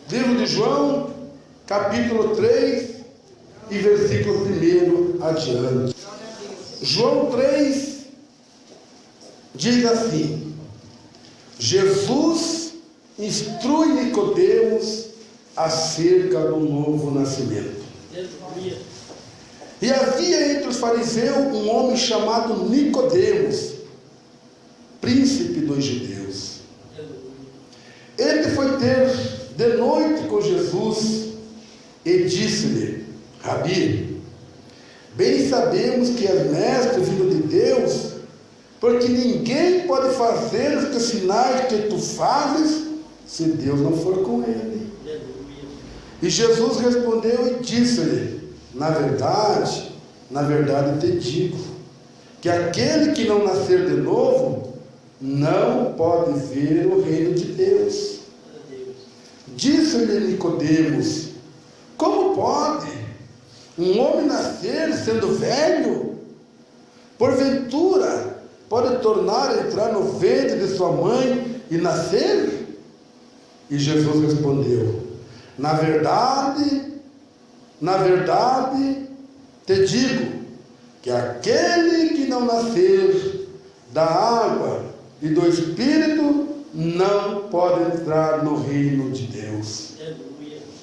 Livro de João, capítulo 3 e versículo 1 adiante. João 3 diz assim: Jesus instrui Nicodemos acerca do novo nascimento. E havia entre os fariseus um homem chamado Nicodemos, príncipe dos judeus. Ele foi ter de noite com Jesus e disse-lhe: Rabi, bem sabemos que és mestre vindo de Deus, porque ninguém pode fazer os teus sinais que tu fazes se Deus não for com ele. E Jesus respondeu e disse-lhe: na verdade te digo, que aquele que não nascer de novo não pode ver o reino de Deus. Disse-lhe Nicodemos: como pode um homem nascer sendo velho? Porventura pode tornar a entrar no ventre de sua mãe e nascer? E Jesus respondeu: na verdade te digo, que aquele que não nascer da água e do Espírito não pode entrar no reino de Deus.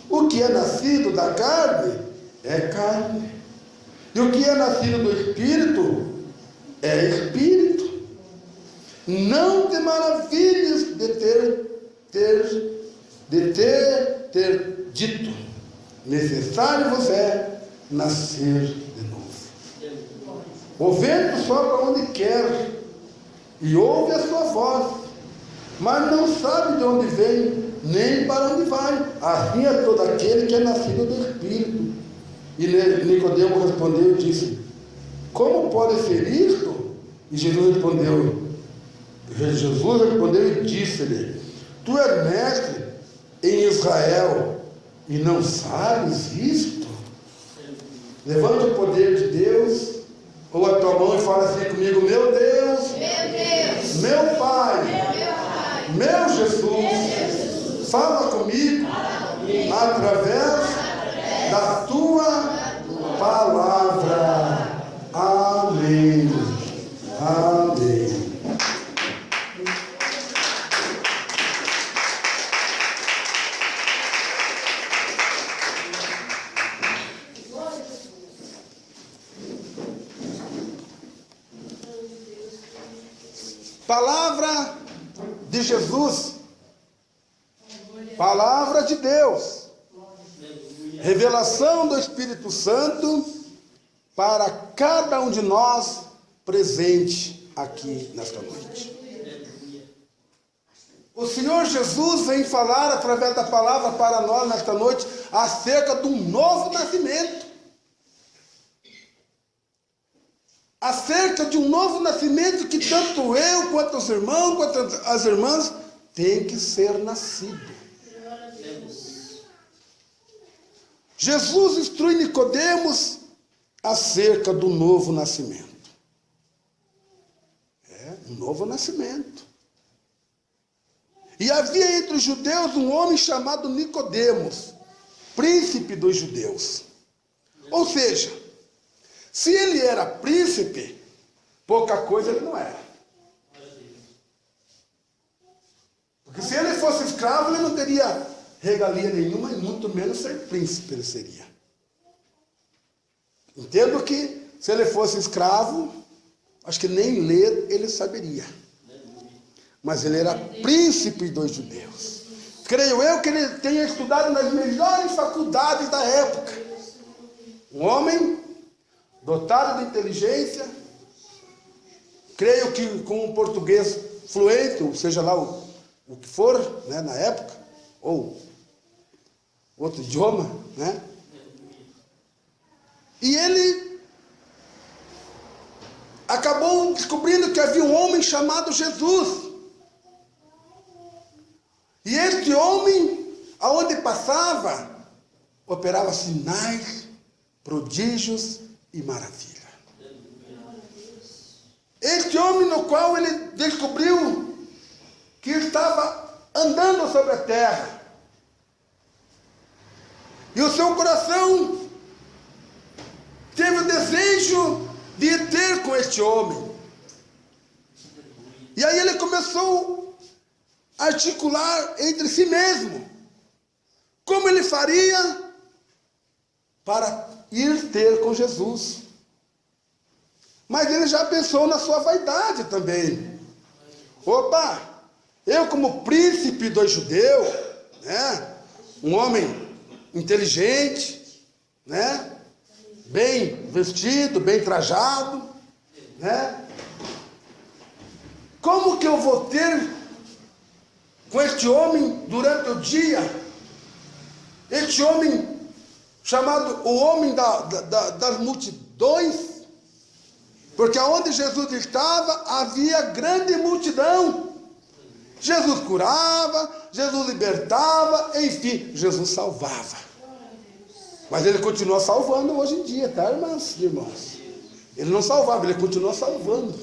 O que é nascido da carne é carne, e o que é nascido do Espírito é Espírito. Não te maravilhes de ter dito: necessário vos é nascer de novo. O vento sopra onde quer e ouve a sua voz, mas não sabe de onde vem, nem para onde vai. Assim é todo aquele que é nascido do Espírito. E Nicodemo respondeu e disse: como pode ser isto? E Jesus respondeu e disse-lhe: tu és mestre em Israel e não sabes isto? Levanta o poder de Deus, ou a tua mão, e fala assim comigo: meu Deus, meu Pai, meu Jesus, fala comigo através da tua palavra. Amém. Amém. Palavra de Jesus, palavra de Deus, revelação do Espírito Santo para cada um de nós presente aqui nesta noite. O Senhor Jesus vem falar através da palavra para nós nesta noite acerca de um novo nascimento. Acerca de um novo nascimento que tanto eu, quanto os irmãos, quanto as irmãs, tem que ser nascido. Jesus instrui Nicodemos acerca do novo nascimento. Um novo nascimento. E havia entre os judeus um homem chamado Nicodemos, príncipe dos judeus. Ou seja, se ele era príncipe, pouca coisa ele não era. Porque se ele fosse escravo, ele não teria regalia nenhuma, e muito menos ser príncipe ele seria. Entendo que se ele fosse escravo, acho que nem ler ele saberia. Mas ele era príncipe dos judeus. Creio eu que ele tenha estudado nas melhores faculdades da época. Um homem dotado de inteligência, creio que com um português fluente, ou seja lá o que for, né, na época, ou outro idioma, né? E ele acabou descobrindo que havia um homem chamado Jesus. E este homem, aonde passava, operava sinais, prodígios e maravilha. Este homem no qual ele descobriu que estava andando sobre a terra, E o seu coração teve o desejo de ter com este homem. E aí ele começou a articular entre si mesmo como ele faria para ir ter com Jesus. Mas ele já pensou na sua vaidade também. Opa, eu como príncipe dos judeus, né, um homem inteligente, né, bem vestido, bem trajado, né, como que eu vou ter com este homem durante o dia? Este homem chamado o homem das multidões, porque aonde Jesus estava havia grande multidão. Jesus curava, Jesus libertava, enfim, Jesus salvava. Mas ele continua salvando hoje em dia, tá, irmãs e irmãos? Ele não salvava, ele continua salvando.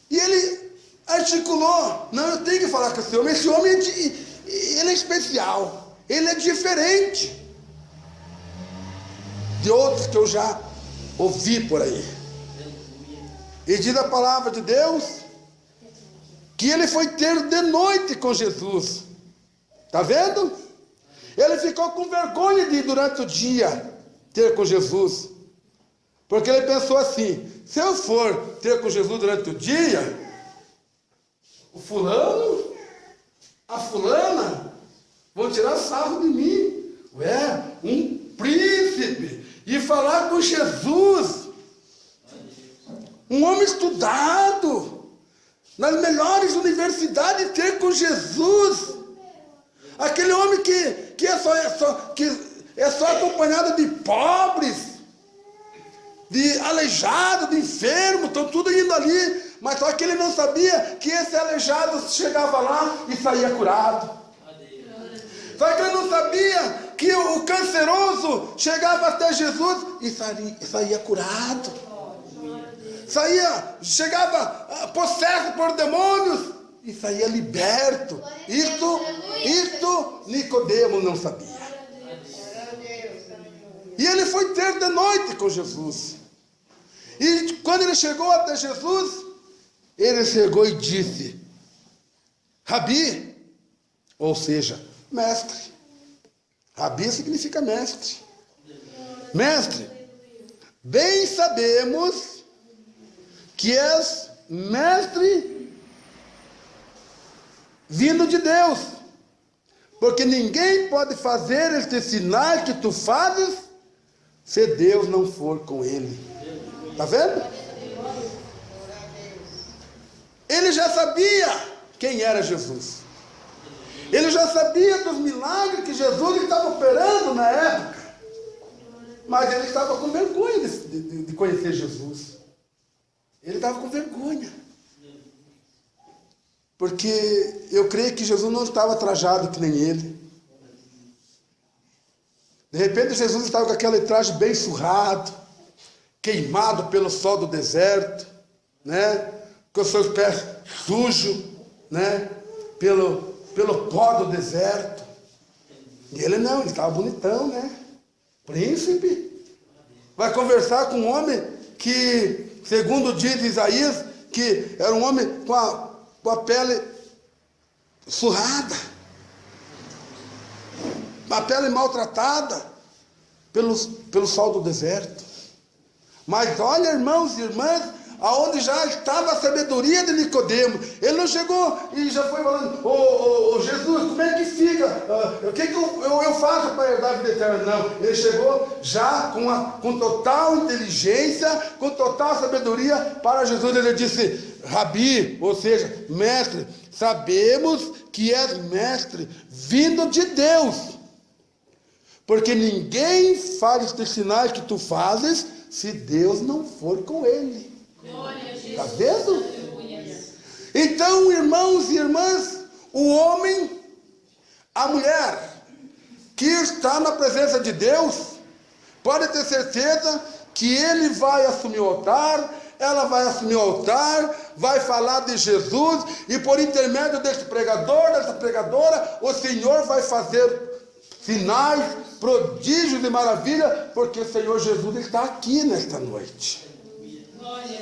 E ele articulou: não, eu tenho que falar com esse homem. Esse homem ele é especial, ele é diferente de outros que eu já ouvi por aí. E diz a palavra de Deus que ele foi ter de noite com Jesus. Está vendo? Ele ficou com vergonha de ir durante o dia ter com Jesus, porque ele pensou assim: se eu for ter com Jesus durante o dia, o fulano, a fulana vão tirar sarro de mim. Ué, um príncipe e falar com Jesus, um homem estudado nas melhores universidades, ter com Jesus, aquele homem que é só acompanhado de pobres, de aleijado, de enfermo, estão tudo indo ali, mas só que ele não sabia que esse aleijado chegava lá e saía curado. Só que ele não sabia que o canceroso chegava até Jesus e saía curado. Chegava possesso por demônios e saía liberto. Isto Nicodemo não sabia. E ele foi ter de noite com Jesus. E quando ele chegou até Jesus, ele chegou e disse: Rabi, ou seja, mestre. Rabi significa mestre. Mestre, bem sabemos que és mestre vindo de Deus, porque ninguém pode fazer este sinal que tu fazes se Deus não for com ele. Está vendo? Ele já sabia quem era Jesus. Ele já sabia dos milagres que Jesus estava operando na época. Mas ele estava com vergonha de conhecer Jesus. Ele estava com vergonha. Porque eu creio que Jesus não estava trajado que nem ele. De repente Jesus estava com aquele traje bem surrado, queimado pelo sol do deserto, né? Com os seus pés sujos, né? Pelo pó do deserto. E ele não, ele estava bonitão, né? Príncipe. Vai conversar com um homem que, segundo diz Isaías, que era um homem com a pele surrada, a pele maltratada pelo sol do deserto. Mas olha, irmãos e irmãs, aonde já estava a sabedoria de Nicodemo. Ele não chegou e já foi falando: ô Jesus, como é que fica? O que eu faço para herdar a vida eterna? Não, ele chegou já com total inteligência, com total sabedoria para Jesus. Ele disse: Rabi, ou seja, mestre, sabemos que és mestre vindo de Deus, porque ninguém faz estes sinais que tu fazes se Deus não for com ele. Está vendo? Então, irmãos e irmãs, o homem, a mulher que está na presença de Deus, pode ter certeza que ele vai assumir o altar, ela vai assumir o altar, vai falar de Jesus, e por intermédio desse pregador, dessa pregadora, o Senhor vai fazer sinais, prodígios e maravilha, porque o Senhor Jesus está aqui nesta noite.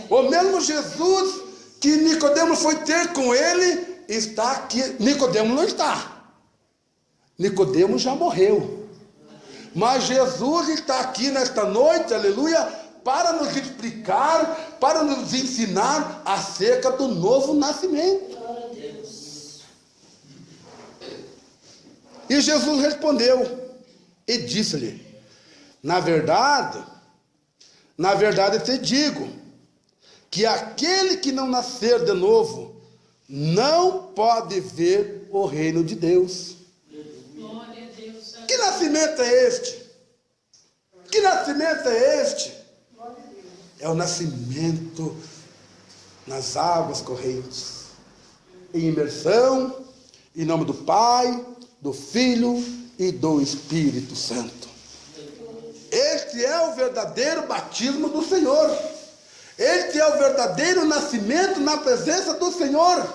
O mesmo Jesus que Nicodemos foi ter com ele, está aqui. Nicodemos não está. Nicodemos já morreu. Mas Jesus está aqui nesta noite, aleluia, para nos explicar, para nos ensinar acerca do novo nascimento. E Jesus respondeu e disse-lhe: na verdade te digo, que aquele que não nascer de novo, não pode ver o reino de Deus. Que nascimento é este? Que nascimento é este? É o nascimento nas águas correntes, em imersão, em nome do Pai, do Filho e do Espírito Santo. Este é o verdadeiro batismo do Senhor. Este é o verdadeiro nascimento na presença do Senhor.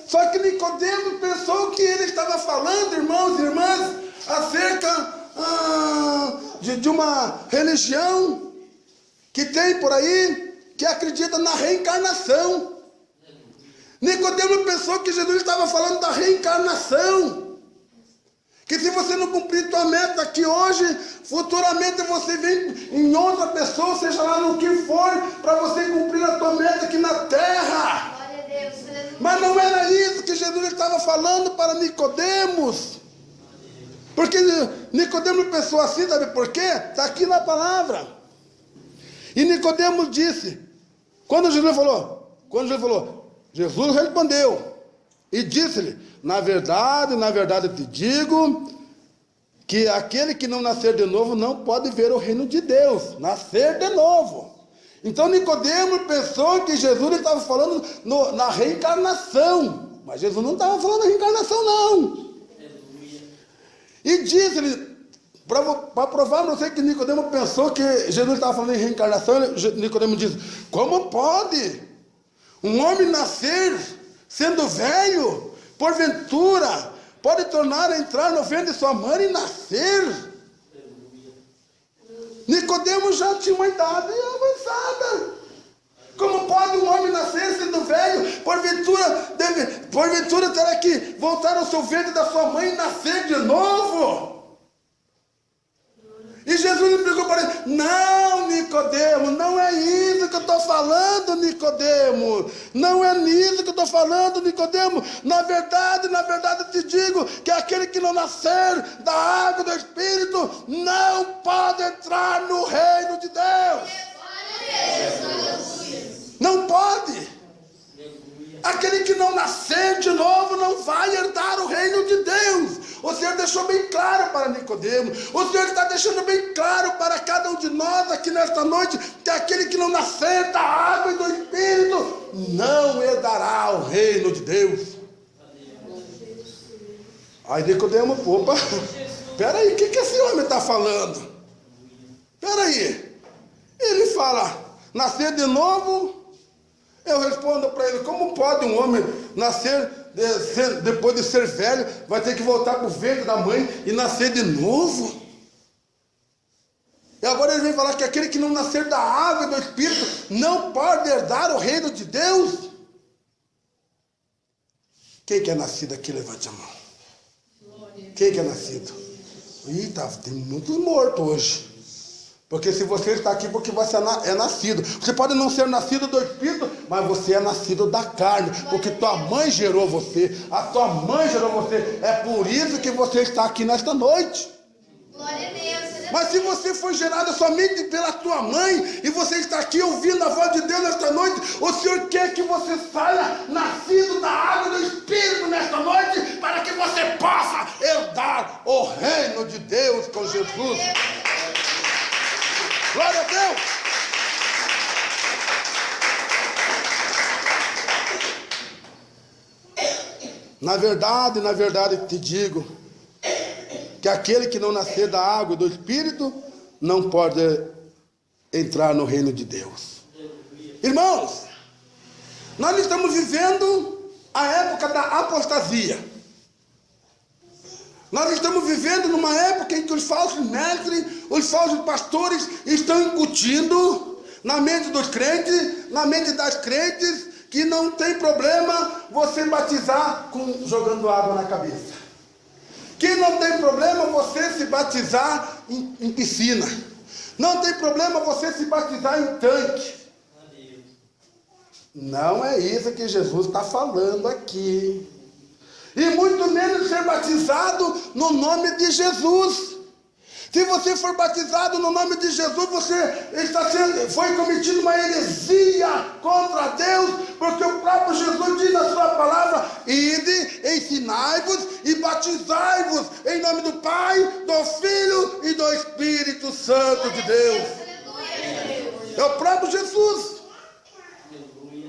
Só que Nicodemos pensou que ele estava falando, irmãos e irmãs, acerca de uma religião que tem por aí, que acredita na reencarnação. Nicodemos pensou que Jesus estava falando da reencarnação. Que se você não cumprir tua meta aqui hoje, futuramente você vem em outra pessoa, seja lá no que for, para você cumprir a tua meta aqui na terra. Mas não era isso que Jesus estava falando para Nicodemos. Porque Nicodemos pensou assim, sabe por quê? Está aqui na palavra. E Nicodemos disse, quando Jesus falou, Jesus respondeu e disse-lhe: na verdade te digo, que aquele que não nascer de novo não pode ver o reino de Deus. Nascer de novo. Então Nicodemos pensou que Jesus estava falando na reencarnação. Mas Jesus não estava falando da reencarnação, não. E disse-lhe, para provar para você que Nicodemos pensou que Jesus estava falando em reencarnação, Nicodemos disse: como pode um homem nascer sendo velho? Porventura pode tornar a entrar no ventre de sua mãe e nascer? Nicodemos já tinha uma idade avançada. Como pode um homem nascer sendo velho? Porventura terá que voltar ao seu ventre da sua mãe e nascer de novo? E Jesus explicou para ele: não, Nicodemo, não é isso que eu estou falando, Nicodemo. Não é nisso que eu estou falando, Nicodemo. Na verdade te digo que aquele que não nascer da água e do Espírito não pode entrar no reino de Deus. Não pode. Aquele que não nascer de novo não vai herdar o reino de Deus. O Senhor deixou bem claro para Nicodemos. O Senhor está deixando bem claro para cada um de nós aqui nesta noite, que aquele que não nascer da água e do Espírito não herdará o reino de Deus. Aí Nicodemos, opa, peraí, o que esse homem está falando? Peraí, ele fala, nascer de novo. Eu respondo para ele: como pode um homem nascer, depois de ser velho, vai ter que voltar para o ventre da mãe e nascer de novo? E agora ele vem falar que aquele que não nascer da água e do Espírito não pode herdar o reino de Deus? Quem que é nascido aqui, levante a mão. Quem que é nascido? Eita, tem muitos mortos hoje. Porque se você está aqui, porque você é nascido. Você pode não ser nascido do Espírito, mas você é nascido da carne. Porque tua mãe gerou você. A tua mãe gerou você. É por isso que você está aqui nesta noite. Glória a Deus. Mas se você foi gerado somente pela tua mãe, e você está aqui ouvindo a voz de Deus nesta noite, o Senhor quer que você saia nascido da água do Espírito nesta noite, para que você possa herdar o reino de Deus com Jesus. Glória a Deus! Na verdade te digo, que aquele que não nascer da água e do Espírito não pode entrar no reino de Deus. Irmãos, nós estamos vivendo a época da apostasia. Nós estamos vivendo numa época em que os falsos mestres, os falsos pastores estão incutindo na mente dos crentes, na mente das crentes, que não tem problema você batizar jogando água na cabeça. Que não tem problema você se batizar em piscina. Não tem problema você se batizar em tanque. Não é isso que Jesus está falando aqui. E muito menos ser batizado no nome de Jesus. Se você for batizado no nome de Jesus, você foi cometido uma heresia contra Deus, porque o próprio Jesus diz na sua palavra: ide, ensinai-vos e batizai-vos em nome do Pai, do Filho e do Espírito Santo de Deus. É o próprio Jesus.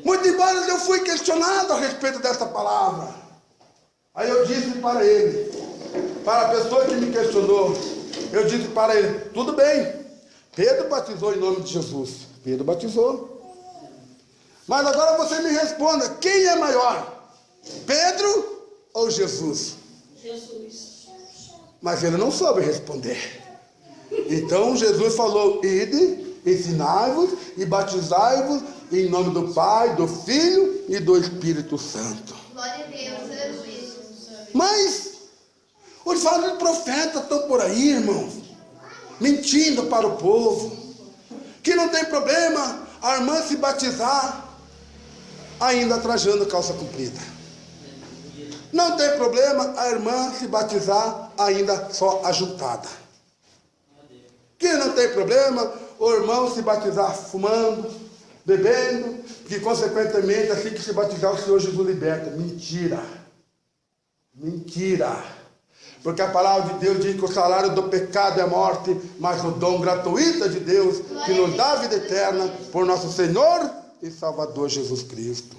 Muito embora eu fui questionado a respeito dessa palavra, aí eu disse para ele, para a pessoa que me questionou, eu disse para ele: tudo bem, Pedro batizou em nome de Jesus. Pedro batizou. Mas agora você me responda: quem é maior, Pedro ou Jesus? Jesus. Mas ele não soube responder. Então Jesus falou: ide, ensinai-vos e batizai-vos em nome do Pai, do Filho e do Espírito Santo. Glória a Deus, aleluia. Mas os falsos profetas estão por aí, irmãos, mentindo para o povo, que não tem problema a irmã se batizar ainda trajando calça comprida. Não tem problema a irmã se batizar ainda só ajuntada. Que não tem problema o irmão se batizar fumando, bebendo, que consequentemente assim que se batizar o Senhor Jesus liberta. Mentira. Mentira. Porque a palavra de Deus diz que o salário do pecado é morte, mas o dom gratuito de Deus, que nos dá a vida eterna, por nosso Senhor e Salvador Jesus Cristo.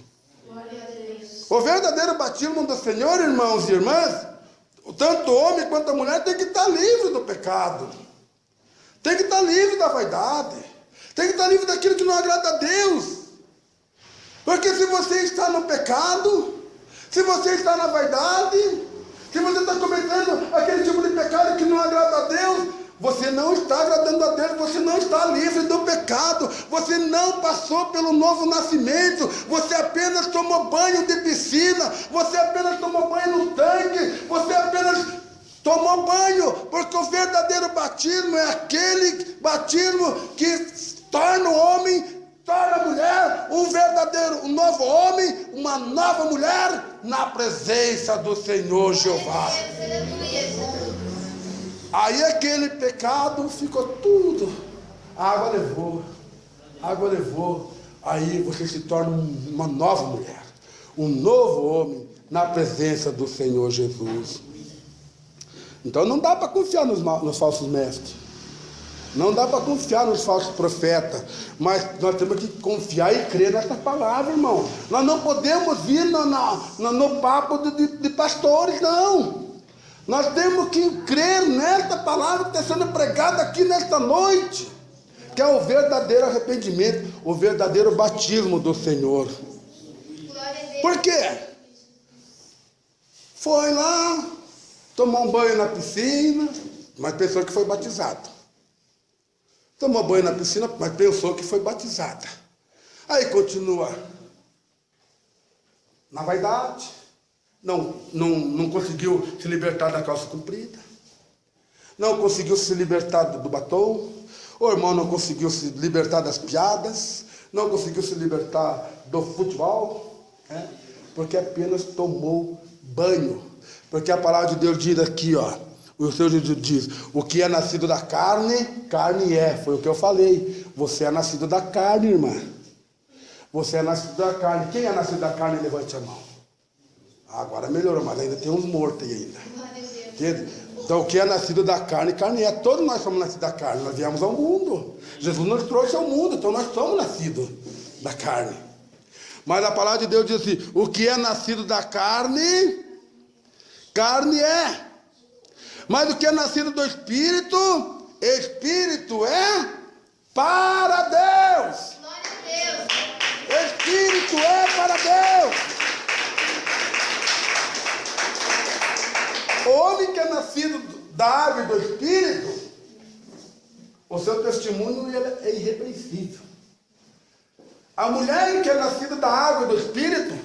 O verdadeiro batismo do Senhor, irmãos e irmãs, tanto o homem quanto a mulher tem que estar livre do pecado. Tem que estar livre da vaidade. Tem que estar livre daquilo que não agrada a Deus. Porque se você está no pecado, se você está na vaidade, se você está cometendo aquele tipo de pecado que não agrada a Deus, você não está agradando a Deus, você não está livre do pecado, você não passou pelo novo nascimento, você apenas tomou banho de piscina, você apenas tomou banho no tanque, você apenas tomou banho, porque o verdadeiro batismo é aquele batismo que torna o homem, torna a mulher um novo homem, uma nova mulher na presença do Senhor Jeová. Aí aquele pecado ficou tudo, a água levou, aí você se torna uma nova mulher, um novo homem na presença do Senhor Jesus. Então não dá para confiar nos falsos mestres, não dá para confiar nos falsos profetas, mas nós temos que confiar e crer nessa palavra, irmão. Nós não podemos vir no papo de pastores, não. Nós temos que crer nesta palavra que está sendo pregada aqui nesta noite, que é o verdadeiro arrependimento, o verdadeiro batismo do Senhor. Por quê? Foi lá, tomou um banho na piscina, mas pensou que foi batizado. Tomou banho na piscina, mas pensou que foi batizada. Aí continua na vaidade, não conseguiu se libertar da calça comprida, não conseguiu se libertar do batom, o irmão não conseguiu se libertar das piadas, não conseguiu se libertar do futebol, porque apenas tomou banho. Porque a palavra de Deus diz aqui, ó, o Senhor Jesus diz: o que é nascido da carne, carne é. Foi o que eu falei. Você é nascido da carne, irmã. Você é nascido da carne. Quem é nascido da carne, levante a mão. Agora melhorou, mas ainda tem uns mortos aí ainda. Entende? Então o que é nascido da carne, carne é. Todos nós somos nascidos da carne. Nós viemos ao mundo. Jesus nos trouxe ao mundo, então nós somos nascidos da carne. Mas a palavra de Deus diz assim: o que é nascido da carne, carne é. Mas o que é nascido do Espírito, Espírito é para Deus. Glória a Deus. Espírito é para Deus. O homem que é nascido da água e do Espírito, o seu testemunho é irrepreensível. A mulher que é nascida da água e do Espírito,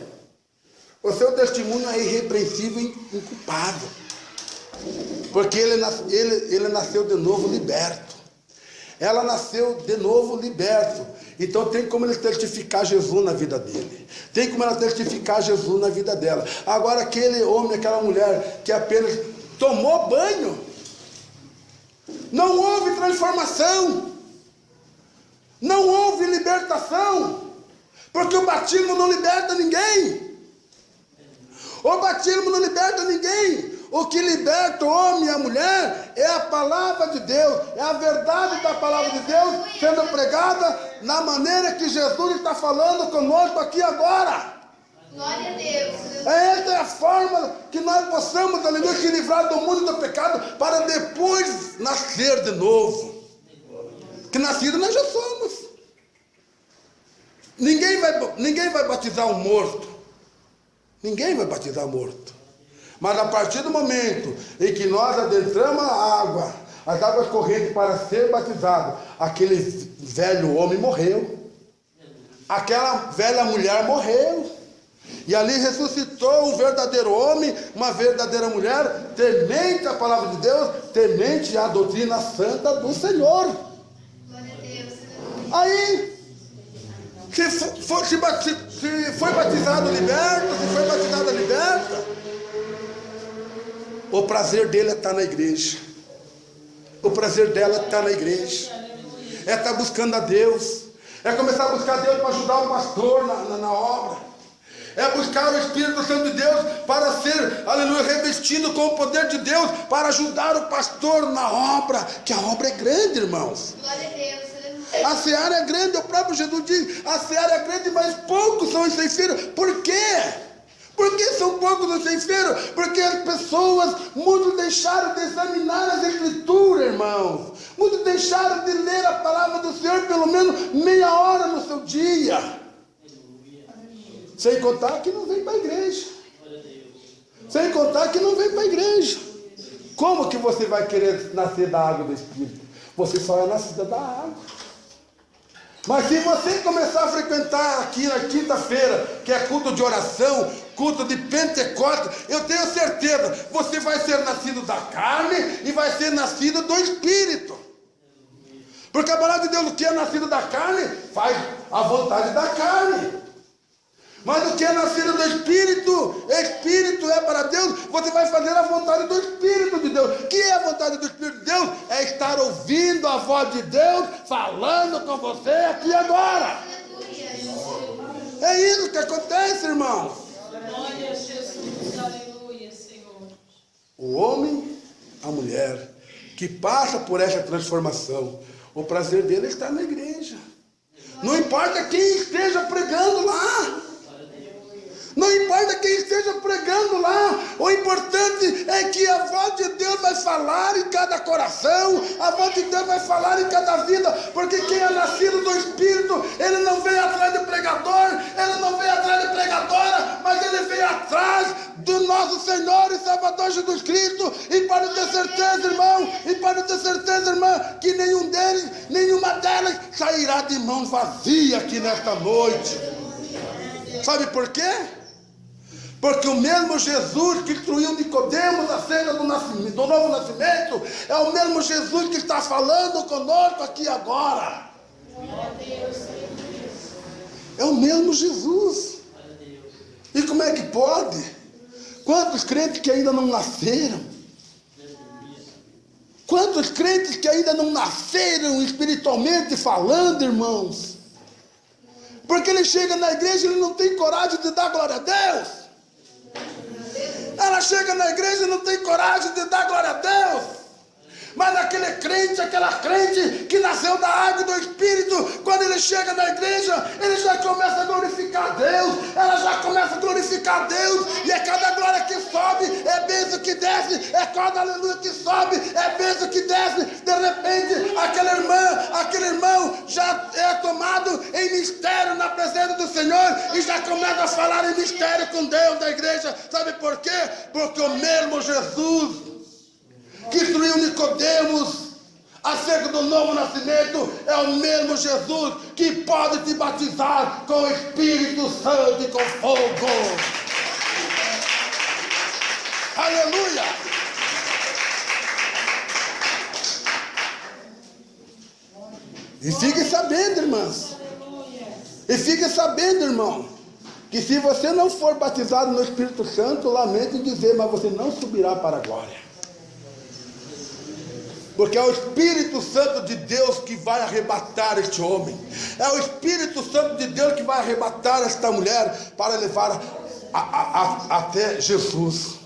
o seu testemunho é irrepreensível e inculpável. Porque ele nasceu de novo liberto. Ela nasceu de novo liberto. Então tem como ele testificar Jesus na vida dele. Tem como ela testificar Jesus na vida dela. Agora aquele homem, aquela mulher que apenas tomou banho, não houve transformação, não houve libertação, porque o batismo não liberta ninguém. O batismo não liberta ninguém. O que liberta o homem e a mulher é a palavra de Deus, é a verdade da palavra de Deus sendo pregada na maneira que Jesus está falando conosco aqui agora. Glória a Deus. Esta é a forma que nós possamos, aleluia, se livrar do mundo do pecado para depois nascer de novo. Que nascido nós já somos. Ninguém vai batizar um morto. Ninguém vai batizar morto. Mas a partir do momento em que nós adentramos a água, as águas correntes para ser batizado, aquele velho homem morreu. Aquela velha mulher morreu. E ali ressuscitou um verdadeiro homem, uma verdadeira mulher, temente à palavra de Deus, temente à doutrina santa do Senhor. Glória a Deus. Aí, se foi batizado liberto, se foi batizada liberta, o prazer dele é estar na igreja. O prazer dela é estar na igreja. É estar buscando a Deus. É começar a buscar Deus para ajudar o pastor na obra. É buscar o Espírito Santo de Deus para ser, aleluia, revestido com o poder de Deus para ajudar o pastor na obra. Que a obra é grande, irmãos. Glória a Deus. A seara é grande, o próprio Jesus diz, a seara é grande, mas poucos são os ceifeiros. Por quê? Por que são poucos os ceifeiros? Porque as pessoas, muitos deixaram de examinar as Escrituras, irmãos. Muitos deixaram de ler a palavra do Senhor pelo menos meia hora no seu dia. Sem contar que não vem para a igreja. Sem contar que não vem para a igreja. Como que você vai querer nascer da água do Espírito? Você só é nascida da água. Mas se você começar a frequentar aqui na quinta-feira, que é culto de oração, culto de Pentecostes, eu tenho certeza, você vai ser nascido da carne e vai ser nascido do Espírito. Porque a palavra de Deus, o que é nascido da carne, faz a vontade da carne. Mas o que é nascido do Espírito, Espírito é para Deus, você vai fazer a vontade do Espírito de Deus. O que é a vontade do Espírito de Deus? É estar ouvindo a voz de Deus, falando com você aqui agora. É isso que acontece, irmãos. Glória a Jesus, aleluia, Senhor. O homem, a mulher, que passa por essa transformação, o prazer dele é estar na igreja. Não importa quem esteja pregando lá. Não importa quem esteja pregando lá, o importante é que a voz de Deus vai falar em cada coração, a voz de Deus vai falar em cada vida, porque quem é nascido do Espírito, ele não vem atrás de pregador, ele não vem atrás de pregadora, mas ele vem atrás do nosso Senhor e Salvador Jesus Cristo. E pode ter certeza, irmão, que nenhum deles, nenhuma delas sairá de mão vazia aqui nesta noite. Sabe por quê? Porque o mesmo Jesus que instruiu Nicodemos acerca do novo nascimento, é o mesmo Jesus que está falando conosco aqui agora. É o mesmo Jesus. E como é que pode? Quantos crentes que ainda não nasceram? Quantos crentes que ainda não nasceram espiritualmente falando, irmãos? Porque ele chega na igreja e ele não tem coragem de dar glória a Deus. Ela chega na igreja e não tem coragem de dar glória a Deus. Mas aquele crente, aquela crente que nasceu da água e do Espírito, quando ele chega na igreja, ele já começa a glorificar Deus, ela já começa a glorificar Deus, e é cada glória que sobe, é bênção que desce, é cada aleluia que sobe, é bênção que desce. De repente, aquele irmão já é tomado em mistério na presença do Senhor, e já começa a falar em mistério com Deus da igreja. Sabe por quê? Porque o mesmo Jesus que instruiu Nicodemos acerca do novo nascimento é o mesmo Jesus que pode te batizar com o Espírito Santo e com fogo. Aleluia! E fique sabendo, irmãs, e fique sabendo, irmão, que se você não for batizado no Espírito Santo, lamento em dizer, mas você não subirá para a glória. Porque é o Espírito Santo de Deus que vai arrebatar este homem. É o Espírito Santo de Deus que vai arrebatar esta mulher para levar até Jesus.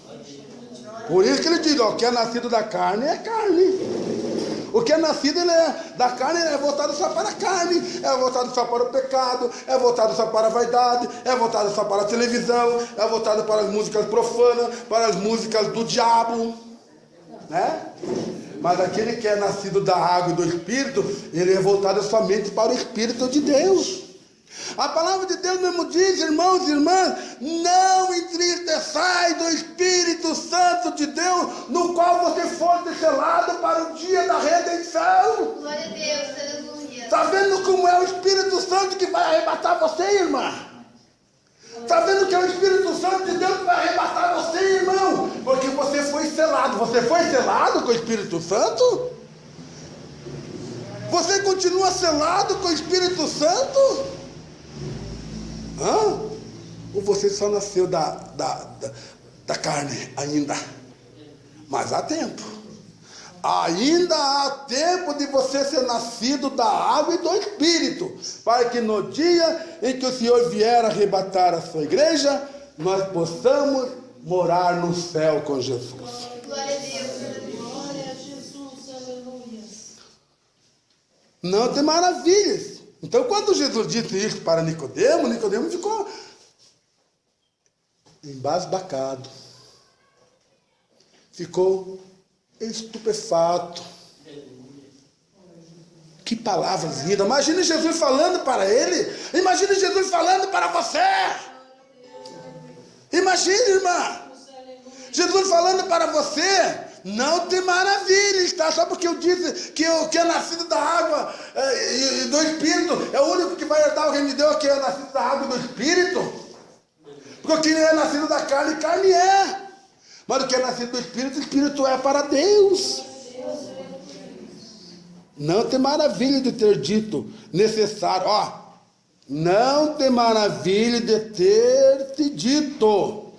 Por isso que ele diz, ó, o que é nascido da carne é carne. O que é nascido da carne é voltado só para a carne, é voltado só para o pecado, é voltado só para a vaidade, é voltado só para a televisão, é voltado para as músicas profanas, para as músicas do diabo, né? Mas aquele que é nascido da água e do Espírito, ele é voltado somente para o Espírito de Deus. A palavra de Deus mesmo diz, irmãos e irmãs, não entristeçais do Espírito Santo de Deus, no qual você foi selado para o dia da redenção. Glória a Deus, aleluia. Está vendo como é o Espírito Santo que vai arrebatar você, irmã? Está vendo que é o Espírito Santo de Deus que vai arrebatar você, irmão? Porque você foi selado. Você foi selado com o Espírito Santo? Você continua selado com o Espírito Santo? Ou você só nasceu da carne ainda? Mas há tempo. Ainda há tempo de você ser nascido da água e do Espírito, para que no dia em que o Senhor vier arrebatar a sua igreja, nós possamos morar no céu com Jesus. Glória a Deus. Glória a Jesus, aleluia. Não tem maravilhas. Então, quando Jesus disse isso para Nicodemo, Nicodemo ficou embasbacado. Ficou estupefato. Que palavras lindas. Imagine Jesus falando para ele. Imagine Jesus falando para você. Imagine, irmã. Jesus falando para você. Não te maravilhes, tá? Só porque eu disse que o que é nascido da água e do Espírito é o único que vai herdar o reino de Deus, que é nascido da água e do Espírito. Porque o que é nascido da carne, carne é. Mas o que é nascido do Espírito, o Espírito é para Deus. Não te maravilhe de ter dito necessário. Não te maravilhe de ter te dito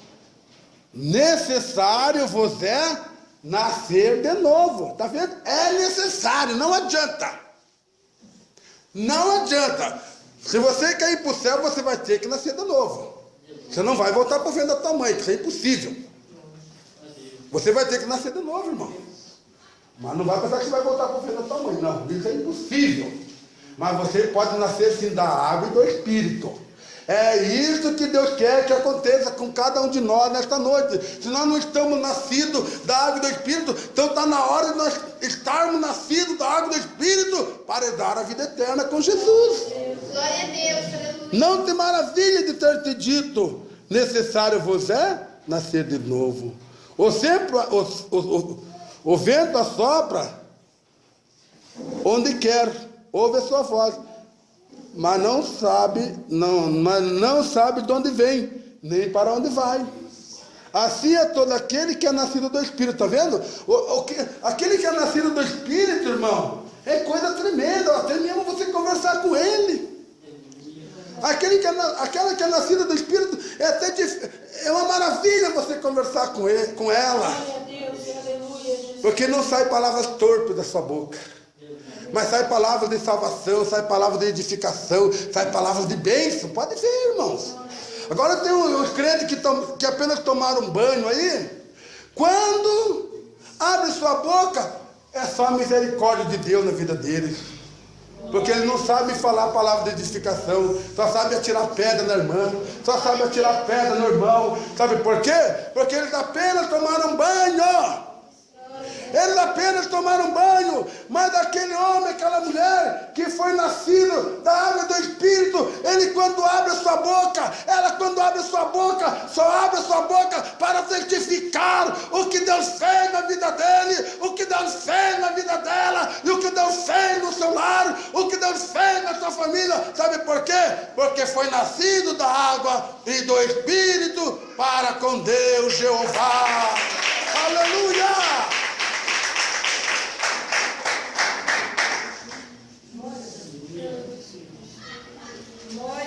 necessário vos é nascer de novo. Está vendo? É necessário, não adianta. Não adianta. Se você quer ir para o céu, você vai ter que nascer de novo. Você não vai voltar para o ventre da tua mãe, isso é impossível. Você vai ter que nascer de novo, irmão. Mas não vai pensar que você vai voltar para o ventre da tua mãe, não. Isso é impossível. Mas você pode nascer sim da água e do Espírito. É isso que Deus quer que aconteça com cada um de nós nesta noite. Se nós não estamos nascidos da água e do Espírito, então está na hora de nós estarmos nascidos da água e do Espírito para dar a vida eterna com Jesus. Glória a Deus, aleluia. Não te maravilhe de ter te dito, necessário vos é nascer de novo. O vento assopra onde quer, ouve a sua voz, mas não sabe de onde vem, nem para onde vai. Assim é todo aquele que é nascido do Espírito, está vendo? Aquele que é nascido do Espírito, irmão, é coisa tremenda, até mesmo você conversar com ele. Aquela que é nascida do Espírito, é uma maravilha você conversar com ela. Porque não sai palavras torpes da sua boca, mas sai palavras de salvação, sai palavras de edificação, sai palavras de bênção. Pode ver, irmãos. Agora tem os crentes que apenas tomaram banho aí. Quando abre sua boca, É só a misericórdia de Deus na vida deles. Porque ele não sabe falar a palavra de edificação, só sabe atirar pedra na irmã, só sabe atirar pedra no irmão. Sabe por quê? Porque eles apenas tomaram banho. Eles apenas tomaram banho, mas aquele homem, aquela mulher que foi nascido da água do Espírito, ele quando abre a sua boca, ela quando abre a sua boca, só abre a sua boca para certificar o que Deus fez na vida dele, o que Deus fez na vida dela, e o que Deus fez no seu lar, o que Deus fez na sua família. Sabe por quê? Porque foi nascido da água e do Espírito para com Deus Jeová. Aleluia!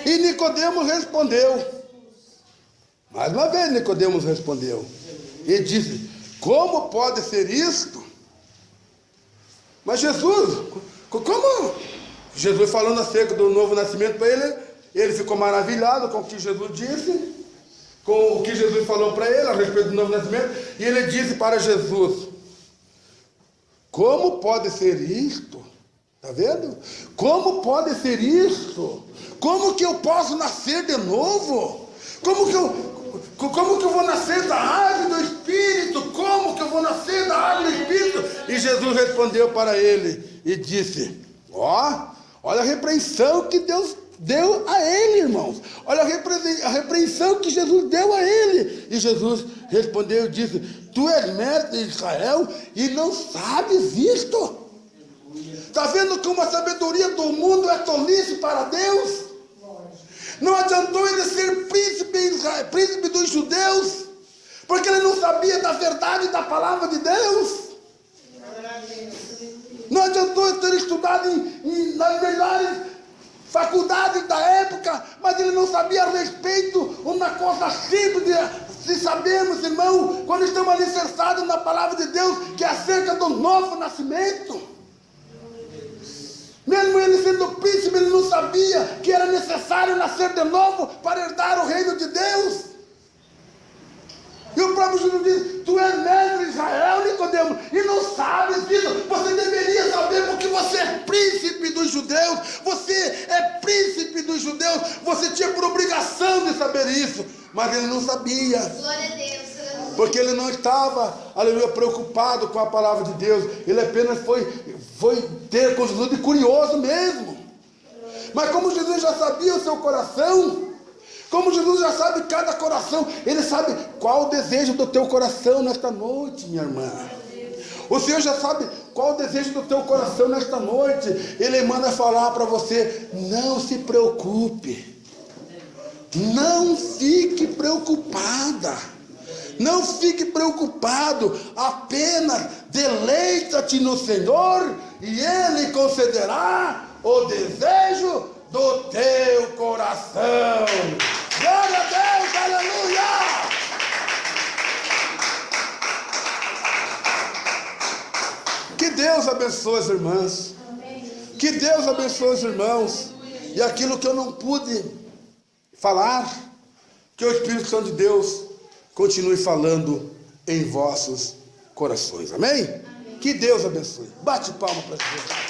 E Nicodemos respondeu. Mais uma vez Nicodemos respondeu. E disse: como pode ser isto? Mas Jesus, como? Jesus falando acerca do novo nascimento para ele, ele ficou maravilhado com o que Jesus disse, com o que Jesus falou para ele a respeito do novo nascimento. E ele disse para Jesus: como pode ser isto? Está vendo? Como pode ser isso? Como que eu posso nascer de novo? Como que eu vou nascer da água e do Espírito? Como que eu vou nascer da água e do Espírito? E Jesus respondeu para ele e disse: olha a repreensão que Deus deu a ele, irmãos. Olha a repreensão que Jesus deu a ele. E Jesus respondeu e disse: tu és mestre de Israel e não sabes isto? Está vendo como a sabedoria do mundo é tolice para Deus? Não adiantou ele ser príncipe dos judeus, porque ele não sabia da verdade da palavra de Deus. Não adiantou ele ter estudado nas melhores faculdades da época, mas ele não sabia a respeito uma coisa simples se sabemos, irmão, quando estamos alicerçados na palavra de Deus, que é acerca do novo nascimento. Mesmo ele sendo príncipe, ele não sabia que era necessário nascer de novo para herdar o reino de Deus. E o próprio Jesus diz: tu és mestre de Israel, Nicodemo, e não sabes disso. Você deveria saber, porque você é príncipe dos judeus. Você é príncipe dos judeus. Você tinha por obrigação de saber isso. Mas ele não sabia. Glória a Deus. Porque ele não estava, aleluia, preocupado com a palavra de Deus. Ele apenas foi ter com Jesus de curioso mesmo. Mas como Jesus já sabia o seu coração, como Jesus já sabe cada coração, ele sabe qual o desejo do teu coração nesta noite, minha irmã. O Senhor já sabe qual o desejo do teu coração nesta noite. Ele manda falar para você: não se preocupe. Não fique preocupada. Não fique preocupado, apenas deleita-te no Senhor e Ele concederá o desejo do teu coração. Glória a Deus, aleluia! Que Deus abençoe as irmãs. Que Deus abençoe os irmãos. E aquilo que eu não pude falar, que o Espírito Santo de Deus continue falando em vossos corações. Amém? Amém. Que Deus abençoe. Bate palma para Jesus.